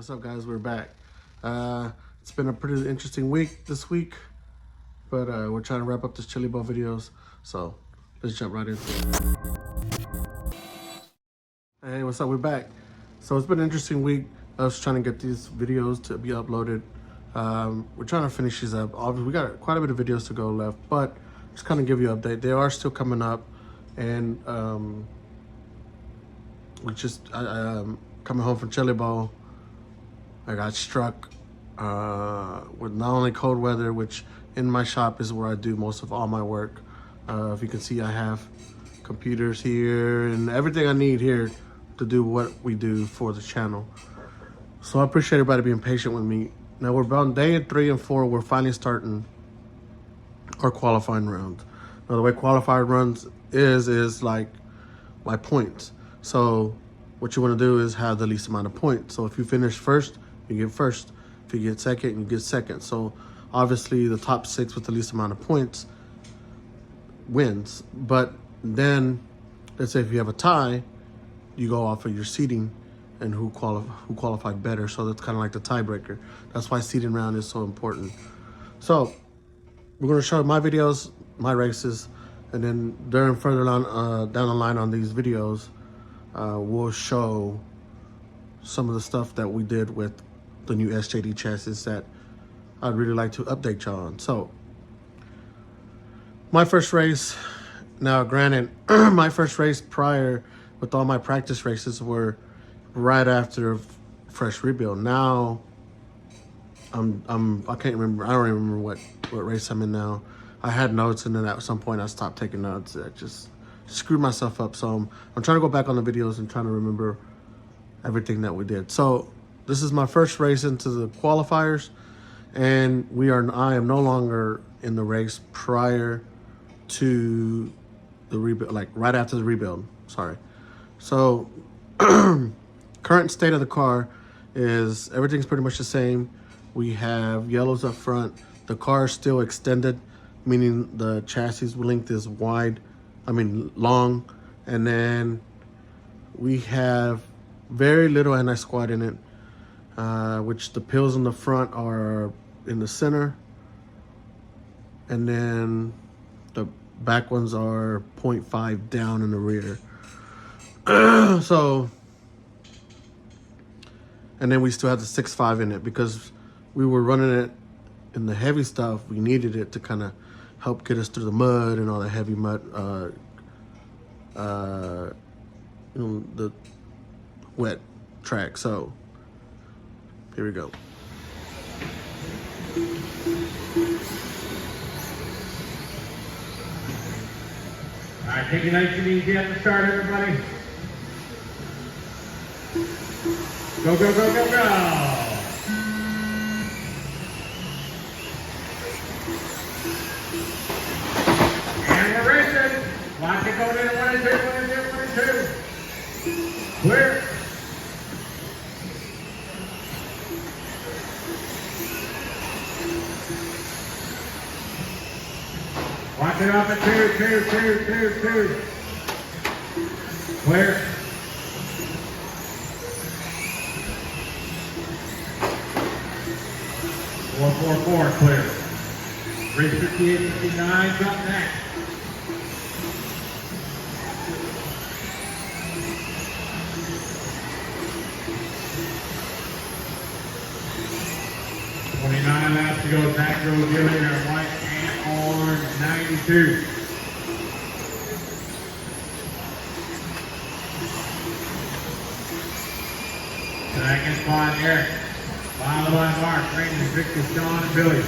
What's up, guys? We're back. It's been a pretty interesting week this week, but we're trying to wrap up this chili bowl videos, so let's jump right into it. Hey, what's up? We're back. So it's been an interesting week, us trying to get these videos to be uploaded. We're trying to finish these up. Obviously, we got quite a bit of videos to go left, but just kind of give you an update. They are still coming up, and coming home from chili bowl, I got struck with not only cold weather, which in my shop is where I do most of all my work. If you can see, I have computers here and everything I need here to do what we do for the channel. So I appreciate everybody being patient with me. Now we're about day 3 and 4. We're finally starting our qualifying round. Now the way qualifying runs is like by points. So what you want to do is have the least amount of points. So if you finish first, you get first. If you get second, you get second. So obviously the top 6 with the least amount of points wins. But then, let's say if you have a tie, you go off of your seeding and who qualified better. So that's kind of like the tiebreaker. That's why seeding round is so important. So we're going to show my videos, my races, and then during further down the line on these videos, we'll show some of the stuff that we did with the new SJD chassis that I'd really like to update y'all on. So my first race, now granted, my first race prior with all my practice races were right after fresh rebuild. Now I can't remember. I don't even remember what race I'm in now. I had notes, and then at some point I stopped taking notes. I just screwed myself up. So I'm trying to go back on the videos and trying to remember everything that we did. So this is my first race into the qualifiers, and I am no longer in the race prior to the rebuild, like right after the rebuild. Sorry. So current state of the car is everything's pretty much the same. We have yellows up front. The car is still extended, meaning the chassis length is long, and then we have very little anti-squat in it, which the pills in the front are in the center, and then the back ones are 0.5 down in the rear. So, and then we still have the 6.5 in it because we were running it in the heavy stuff. We needed it to kind of help get us through the mud and all the heavy mud, the wet track. So here we go. All right, take it nice and easy at the start, everybody. Go, go, go, go, go. And we're racing. Watch it going in. 1 and 2, 1 and 2, 1 and 2. Clear. Watch it up at 2, 2, 2, 2, 2. Clear. Four, clear. Race 58, 59, jump next. Laps to go. Back row Gillian, white and orange, 92. Second spot, Eric. Followed by Mark, Raymond, Victor, Sean, and Billy.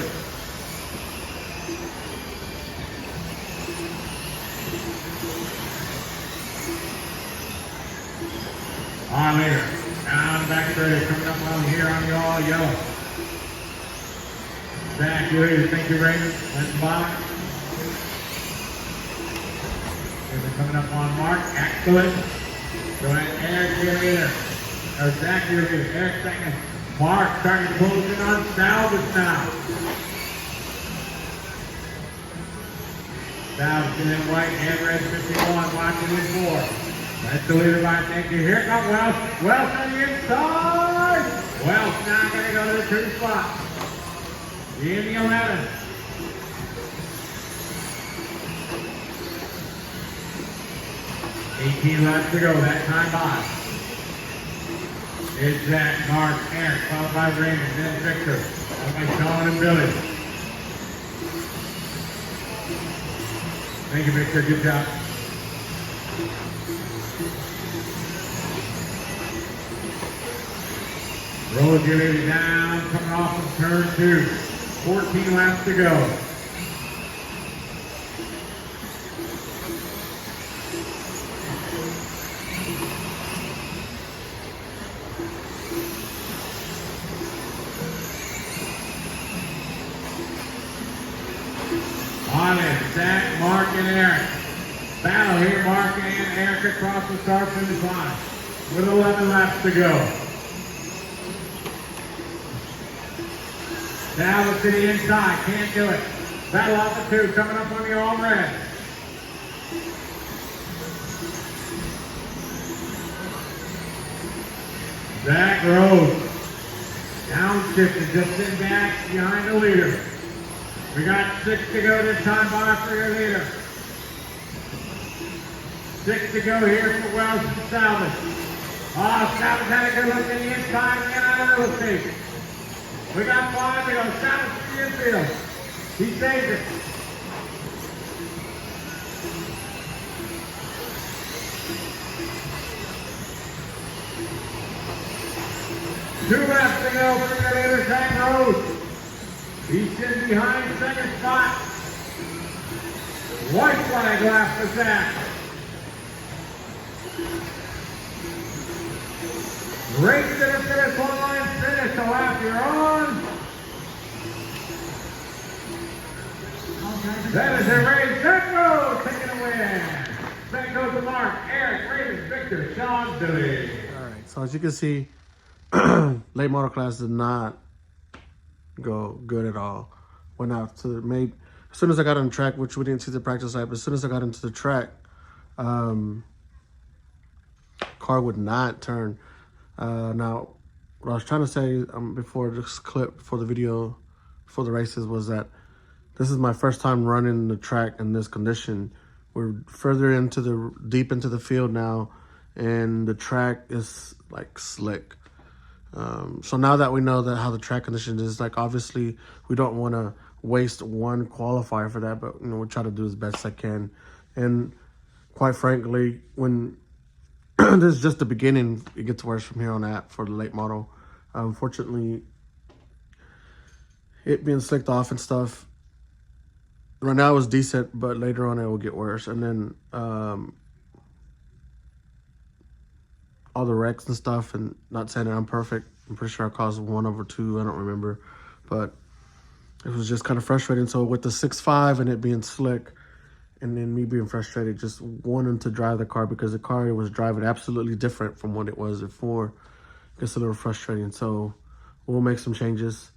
On later. Down the back straight, coming up on here on the all yellow. Zach, you thank you, Raymond. That's the bottom. Coming up on Mark. Excellent. Go ahead, Eric, get in. Or Zach, you're good. Eric second. Mark starting to close in on salvage now. Salvage in white and red 51. Watching in 4. That's the leader by thank you. Here comes Wells. Wells on the inside. Wells 2 spots. In the 11. Laps to go, that time by. It's Zach, Mark, Eric, followed by Raymond, then Victor, followed by Sean and Billy. Thank you, Victor, good job. Roll Jimmy down, coming off of turn 2. 14 laps to go. On it, Zach, Mark, and Eric. Battle here, Mark and Eric across the start finish line with 11 laps to go. Now to the inside, can't do it. Battle off the 2, coming up on the all red. Zach Rose, downshifted, just in back behind the leader. We got 6 to go this time by for your leader. 6 to go here for Wells and Salvage. Oh, Salvage had a good look in the inside and out of real estate. We got 5 to go. Salvage to the infield. He saved it. Two laps to go for your leader, Zach Rose. He's sitting behind second spot. White flag lap for Zach. Race to the finish line, finish the lap you're on. That is a race. Zach Rose taking a win. That goes to Mark, Eric, Raven, Victor, Sean, Billy. All right, so as you can see, late model class did not go good at all. Went out to as soon as I got on the track, which we didn't see the practice lap, but as soon as I got into the track, car would not turn. Now, what I was trying to say before this clip, before the video, before the races, was that this is my first time running the track in this condition. We're further deep into the field now, and the track is like slick. So now that we know how the track condition is, like, obviously we don't want to waste one qualifier for that, but we'll try to do as best I can. And quite frankly, when this is just the beginning, it gets worse from here on out for the late model. Unfortunately, it being slicked off and stuff, right now it was decent, but later on it will get worse. And then all the wrecks and stuff, and not saying that I'm perfect. I'm pretty sure I caused 1 over 2. I don't remember, but it was just kind of frustrating. So with the 6.5 and it being slick, and then me being frustrated, just wanting to drive the car because the car was driving absolutely different from what it was before, gets a little frustrating. So we'll make some changes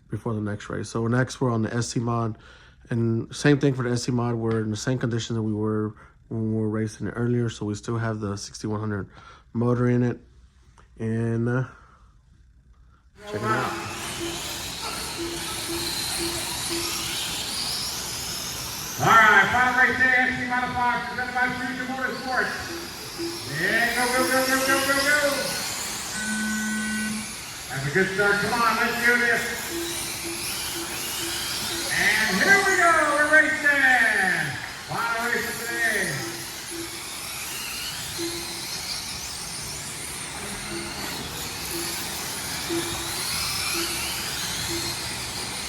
before the next race. So next we're on the SC mod, and same thing for the SC mod. We're in the same condition that we were when we were racing it earlier, so we still have the 6100 motor in it, and check it out. All right, final race day, SC Modified, presented by Future Motorsports. Yeah, go. That's a good start. Come on, let's do this. And here we go, we're racing. Final race of today.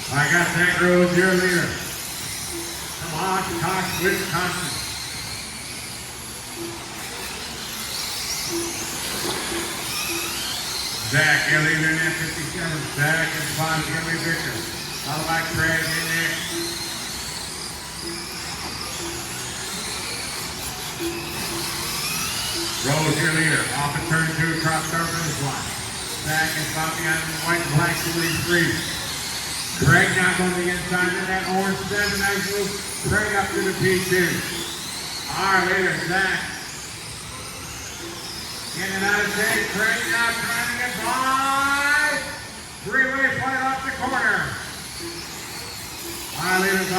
I got Zach Rose, your leader. Come on, Wisconsin. Zach, your leader in F57. Zach and Bob's going to be Victor. Followed by Craig in there. Rose, your leader. Off of turn 2 across start finish line. Zach and Bob behind the white and black to lead 3. Craig now on the inside of that orange 7. Nice move. Craig up to the P2. Our leader, Zach. In and out of shape. Craig now trying to get by. 3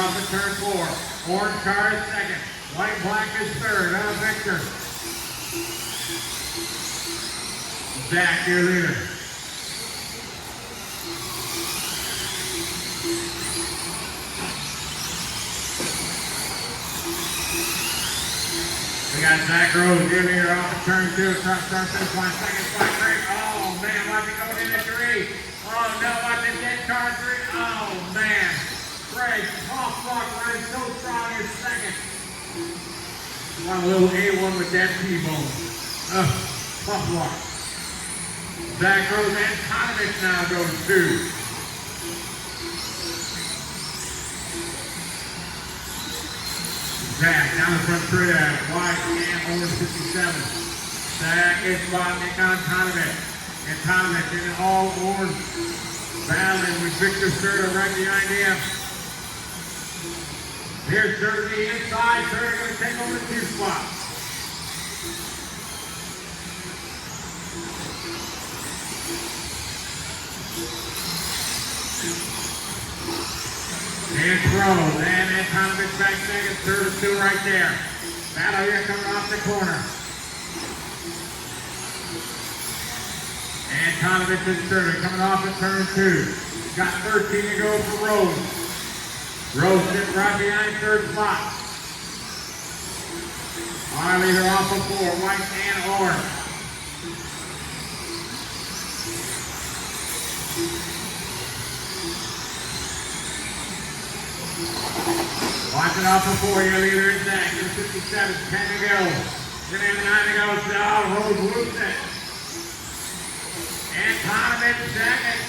off at turn 4. Orange car is second. White and black is third. Victor. Zach, your leader. We got Zach Rose, your leader, off at turn 2. Across turn 6, 1 second spot. Great. Oh, man, watch it going in at 3. Oh, no, watch it dead car 3. Oh, man. Greg, off block running so strong in second. One little A1 with that T-bone. Tough block. Zach Rose and Tonovich now goes 2. Zach down the front three, white and orange 57. Zach is spotting on Tonovich. And Tonovich in an all orange battling with Victor Serta right behind him. Here's Serta the inside. Serta going to take over 2 spots. And throws, and Tonovich back second, Serta 2 right there. Battle here coming off the corner. And Tonovich and Serta coming off at turn 2. Got 13 to go for Rose. Rose sitting right behind third spot. Our leader off of 4, white and orange. Watching off of 4, your leader is Zach. 57, 10 to go. Then 9 to go. Rose loses it. And Tonovich second.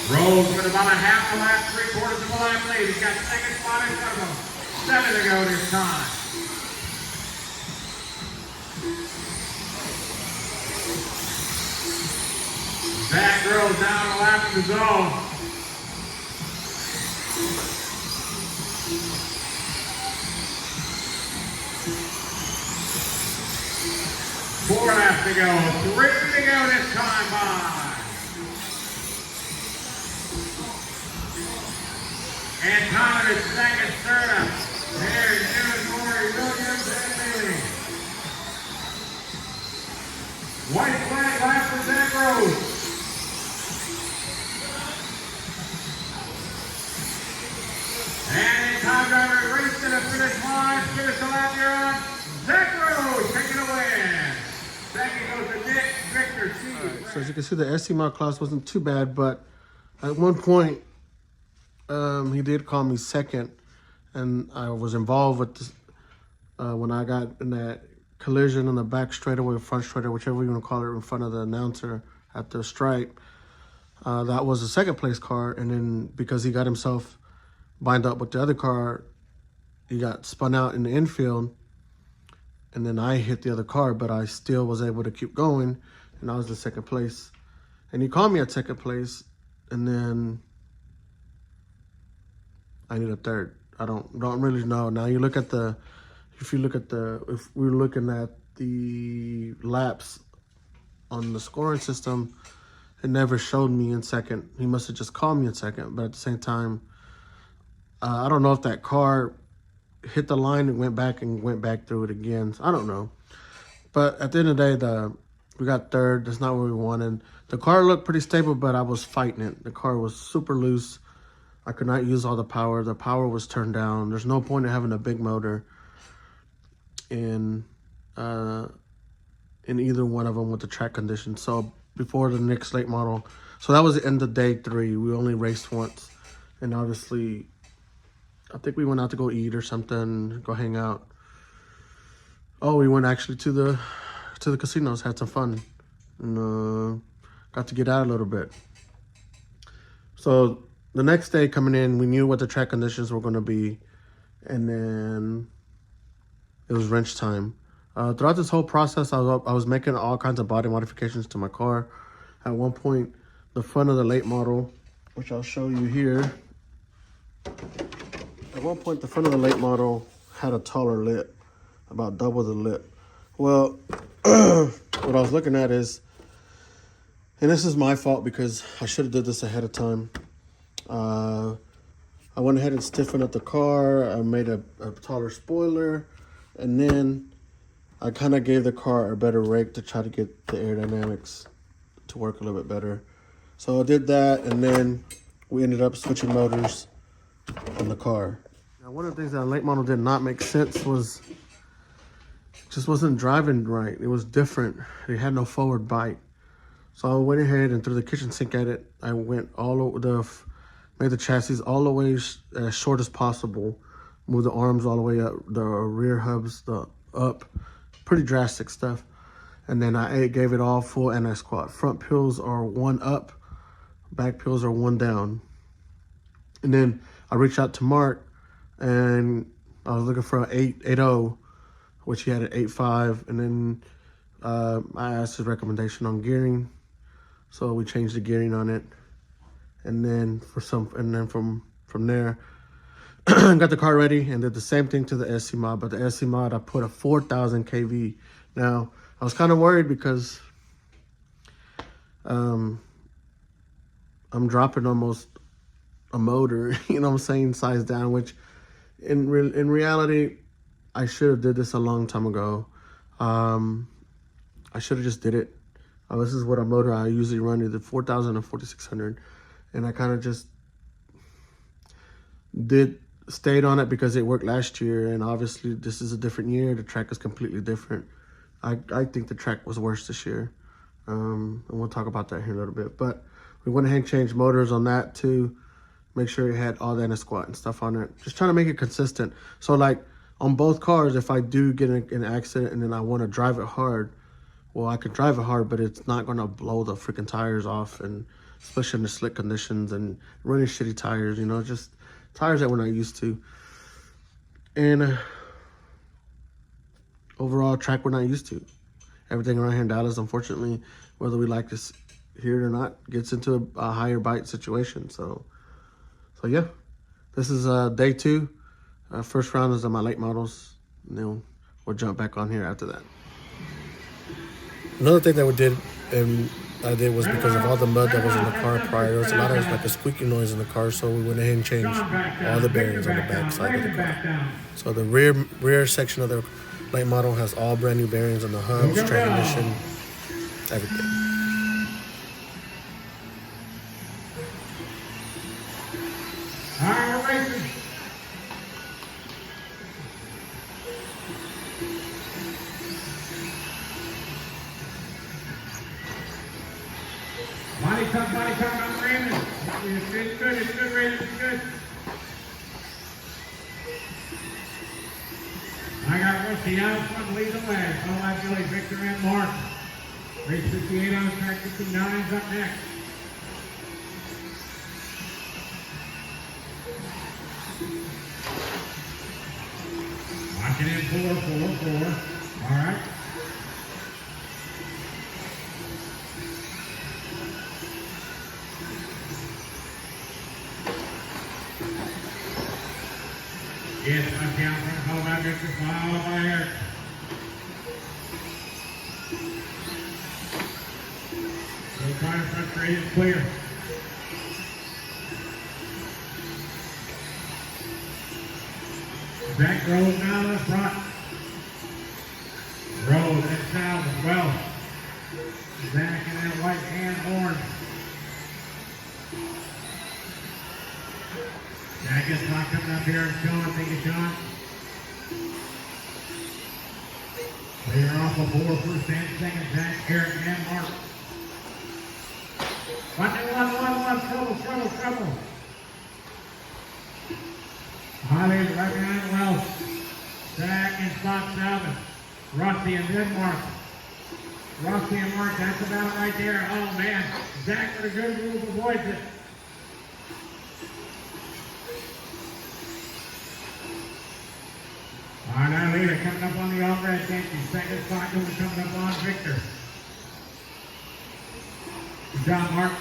Rose with about a half a lap, 3/4 of a lap lead. He's got second spot in front of him. 7 to go this time. Zach Rose down a lap in the zone. Four laps to go. 3 to go this time by. And Tonovich second, Serta. There's Jim Corey Williams and Bailey. White flag lap for Zach Rose. And the top driver raced to the finish line. Finish the lap here on Zach Rose taking a win. Second goes to Nick Victor. So as you can see, the SC mod class wasn't too bad, but at one point, he did call me second, and I was involved with this, when I got in that collision on the back straightaway, front straightaway, whichever you want to call it, in front of the announcer at the stripe. That was the second place car, and then because he got himself bind up with the other car, he got spun out in the infield, and then I hit the other car, but I still was able to keep going, and I was in second place. And he called me at second place, and then I need a third. I don't really know. Now you look at the, if we're looking at the laps on the scoring system, it never showed me in second. He must have just called me in second, but at the same time, I don't know if that car hit the line and went back through it again. I don't know. But at the end of the day, we got third. That's not what we wanted. The car looked pretty stable, but I was fighting it. The car was super loose. I could not use all the power. The power was turned down. There's no point in having a big motor in either one of them with the track conditions. So before the next late model. So that was the end of day 3. We only raced once. And obviously, I think we went out to go eat or something, go hang out. Oh, we went actually to the casinos, had some fun, and got to get out a little bit. So the next day coming in, we knew what the track conditions were going to be, and then it was wrench time. Throughout this whole process, I was making all kinds of body modifications to my car. At one point, the front of the late model, which I'll show you here. At one point, the front of the late model had a taller lip, about double the lip. Well, what I was looking at is And this is my fault because I should have did this ahead of time. I went ahead and stiffened up the car. I made a taller spoiler. And then I kind of gave the car a better rake to try to get the aerodynamics to work a little bit better. So I did that, and then we ended up switching motors on the car. Now, one of the things that late model did not make sense was just wasn't driving right. It was different. It had no forward bite. So I went ahead and threw the kitchen sink at it. I went all over made the chassis all the way as short as possible. Moved the arms all the way up, the rear hubs up. Pretty drastic stuff. And then I gave it all full anti-squat. Front peels are 1 up, back peels are 1 down. And then I reached out to Mark, and I was looking for an 8.0, which he had an 8.5. And then I asked his recommendation on gearing. So we changed the gearing on it. And then from there, got the car ready and did the same thing to the SC mod. But the SC mod, I put a 4,000 kV. Now, I was kind of worried because I'm dropping almost a motor, you know what I'm saying, size down, which in reality, I should have did this a long time ago. I should have just did it. This is what a motor I usually run, either 4,000 or 4,600. And I kind of just stayed on it because it worked last year. And obviously this is a different year. The track is completely different. I think the track was worse this year. And we'll talk about that here in a little bit. But we went ahead and changed motors on that to make sure it had all the anti-squat and stuff on it. Just trying to make it consistent. So like on both cars, if I do get in an accident and then I want to drive it hard, well, I could drive it hard, but it's not going to blow the freaking tires off, and especially in the slick conditions and running shitty tires, you know, just tires that we're not used to. And overall track we're not used to. Everything around here in Dallas, unfortunately, whether we like to hear it or not, gets into a higher bite situation. So yeah, this is day 2. First round is on my late models, and then we'll jump back on here after that. Another thing that I did was because of all the mud that was in the car prior, there was a lot of like a squeaky noise in the car, so we went ahead and changed all the bearings on the back side of the car. So the rear section of the late model has all brand new bearings on the hubs, transmission, everything. All right, we're racing. Body come, I'm Raymond. It's good, Raymond, it's good. I got Rusty out front, lead the way. Followed by Billy, Victor, and Mark. Race 58 on track 59's up next. Locking in 4. All right. Yes, I'm down front, followed by Victor, followed by Eric. So trying to front straight is clear. Back road now to the front. Road and south as well. Zach in that white and orange. Zach is not coming up here and Sean. Thank you, Sean. Clear off of 4, first and second. Zach, Eric, and Mark. 1, trouble. Holly's right behind Wells. Zach in spot 7. Rusty and then Mark. Rusty and Mark, that's about it right there. Oh man, Zach with a good move avoids it. All right, now leader coming up on the all-red safety. Second spot coming up on Victor. Good job, Mark.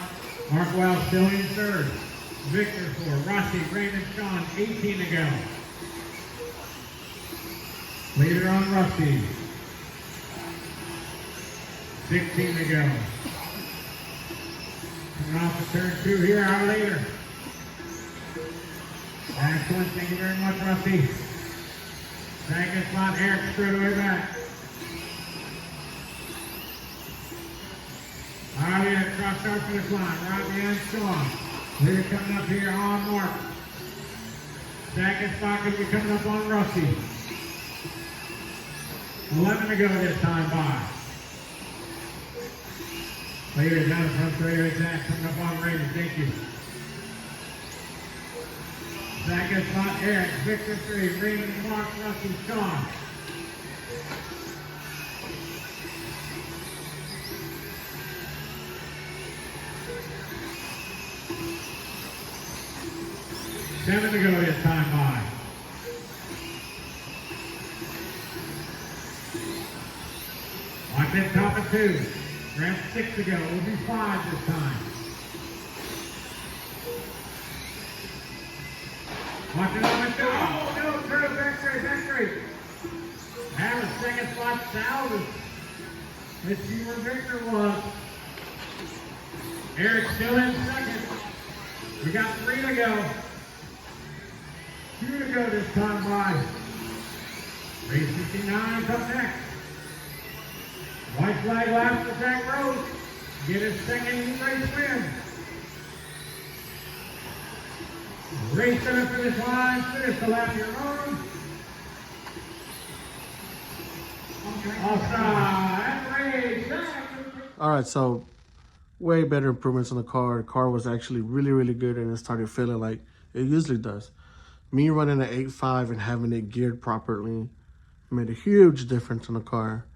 Mark Wells still in third. Victor for Rusty, Raymond, Sean, 18 to go. Leader on Rusty. 16 to go. Coming off of turn 2 here, our leader. Excellent, thank you very much, Rusty. Second spot, Eric straight away back. Our leader crossed our finish line, right behind Sean. Leader coming up here on Mark. Second spot going to be coming up on Rusty. 11 to go this time by. Leader down front straightaway, Zach coming up on Raven, thank you. Second spot, Eric, Victor 3, Raven, Mark, Rusty, Sean. Seven to go this time by. Watch it, top of 2. We're at 6 to go. We'll be 5 this time. Watch it on the 2. Oh, no, turn back straight. Have a second spot, salvage. Let's see where Victor was. Eric still in second. We got 3 to go. 2 to go this time by. 369 is up next. White flag lap for Zach Rose. Get his second race win. Race to the finish line. Finish the lap you're on. Offside. Race. All right, so way better improvements on the car. The car was actually really, really good, and it started feeling like it usually does. Me running an 8.5 and having it geared properly made a huge difference in the car.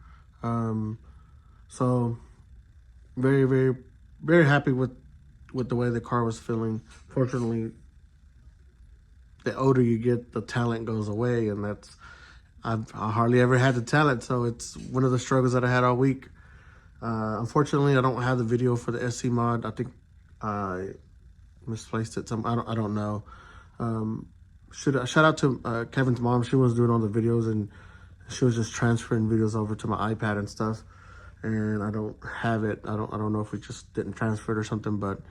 So very, very, very happy with the way the car was feeling. Fortunately, the older you get, the talent goes away, and that's I hardly ever had the talent, so it's one of the struggles that I had all week. Unfortunately, I don't have the video for the SC mod. I think I misplaced it. I don't know. Shout out to Kevin's mom. She was doing all the videos, and she was just transferring videos over to my iPad and stuff. And I don't have it. I don't know if we just didn't transfer it or something, but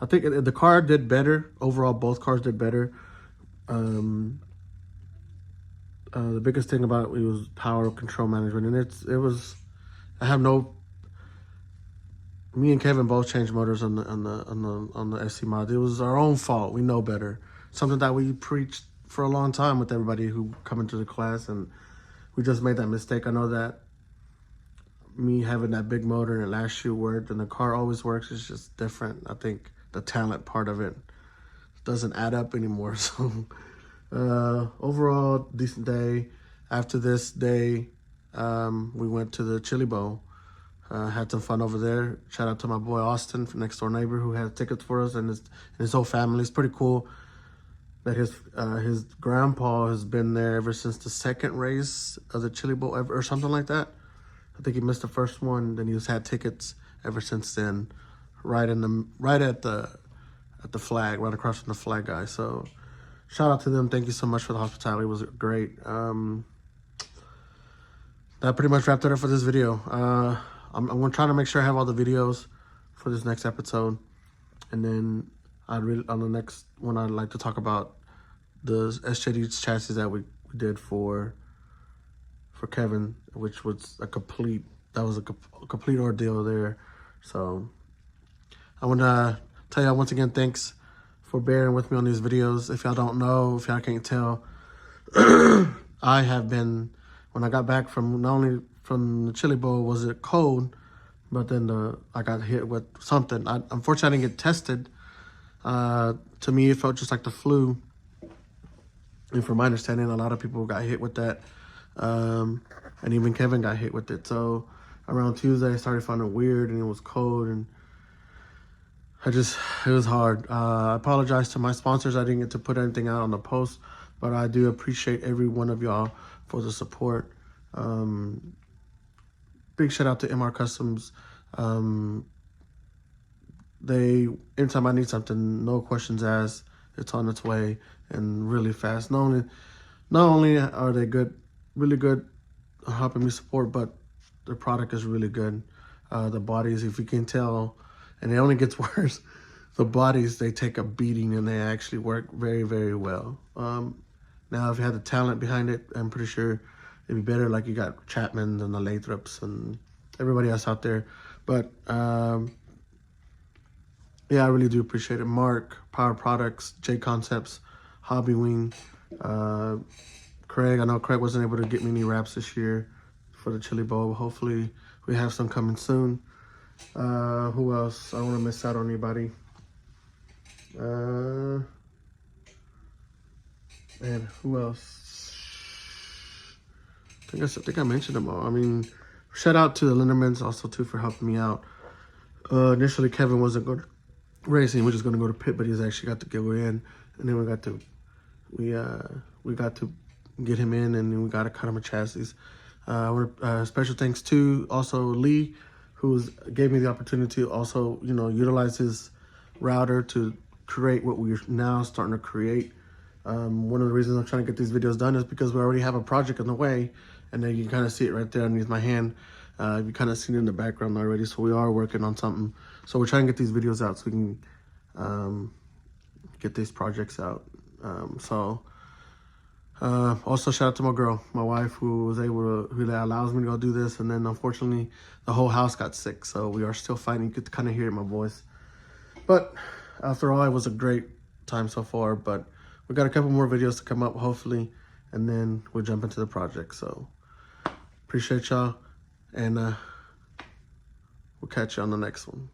I think the car did better. Overall, both cars did better. The biggest thing about it was power control management, and me and Kevin both changed motors on the SC mod. It was our own fault. We know better. Something that we preached for a long time with everybody who come into the class, and we just made that mistake. I know that me having that big motor and last shoe worked, and the car always works. It's just different. I think the talent part of it doesn't add up anymore. So overall, decent day. After this day, we went to the Chili Bowl. Had some fun over there. Shout out to my boy Austin, from next door neighbor, who had tickets for us, and his whole family. It's pretty cool that his grandpa has been there ever since the second race of the Chili Bowl ever, or something like that. I think he missed the first one, then he's had tickets ever since then, right at the flag, right across from the flag guy. So shout out to them. Thank you so much for the hospitality. It was great. That pretty much wrapped it up for this video. I'm going to try to make sure I have all the videos for this next episode. And then on the next one, I'd like to talk about the SJD chassis that we did for Kevin, which was a complete ordeal there. So I want to tell y'all once again, thanks for bearing with me on these videos. If y'all don't know, if y'all can't tell, I have been, when I got back from, not only from the Chili Bowl was it cold, but then I got hit with something. Unfortunately, I didn't get tested. To me, it felt just like the flu. And from my understanding, a lot of people got hit with that. And even Kevin got hit with it. So around Tuesday, I started finding it weird, and it was cold, and it was hard. I apologize to my sponsors. I didn't get to put anything out on the post, but I do appreciate every one of y'all for the support. Big shout out to MR Customs. Anytime I need something, no questions asked, it's on its way and really fast. Not only are they really good helping me support, but the product is really good. The bodies, if you can tell, and it only gets worse. the bodies, they take a beating and they actually work very, very well. Now, if you had the talent behind it, I'm pretty sure it'd be better. Like you got Chapman and the Lathrops and everybody else out there. But yeah, I really do appreciate it. Mark, Power Products, J Concepts, Hobby Wing, Craig. I know Craig wasn't able to get me any wraps this year for the Chili Bowl. Hopefully we have some coming soon. Who else? I don't want to miss out on anybody. And who else? I think I mentioned them all. I mean, shout out to the Lindermans also too for helping me out. Initially Kevin wasn't going to racing, we're just going to go to pit, but he's actually got to go in, and then we got to get him in, and then we got to cut him a chassis. Special thanks to also Lee, who gave me the opportunity to also, you know, utilize his router to create what we're now starting to create. One of the reasons I'm trying to get these videos done is because we already have a project in the way, and then you can kind of see it right there underneath my hand. You kind of seen it in the background already, so we are working on something. So we're trying to get these videos out so we can get these projects out. Also shout out to my girl, my wife, who allows me to go do this. And then unfortunately, the whole house got sick, so we are still fighting. You could kind of hear it in my voice. But after all, it was a great time so far. But we got a couple more videos to come up, hopefully, and then we'll jump into the project. So appreciate y'all, and we'll catch you on the next one.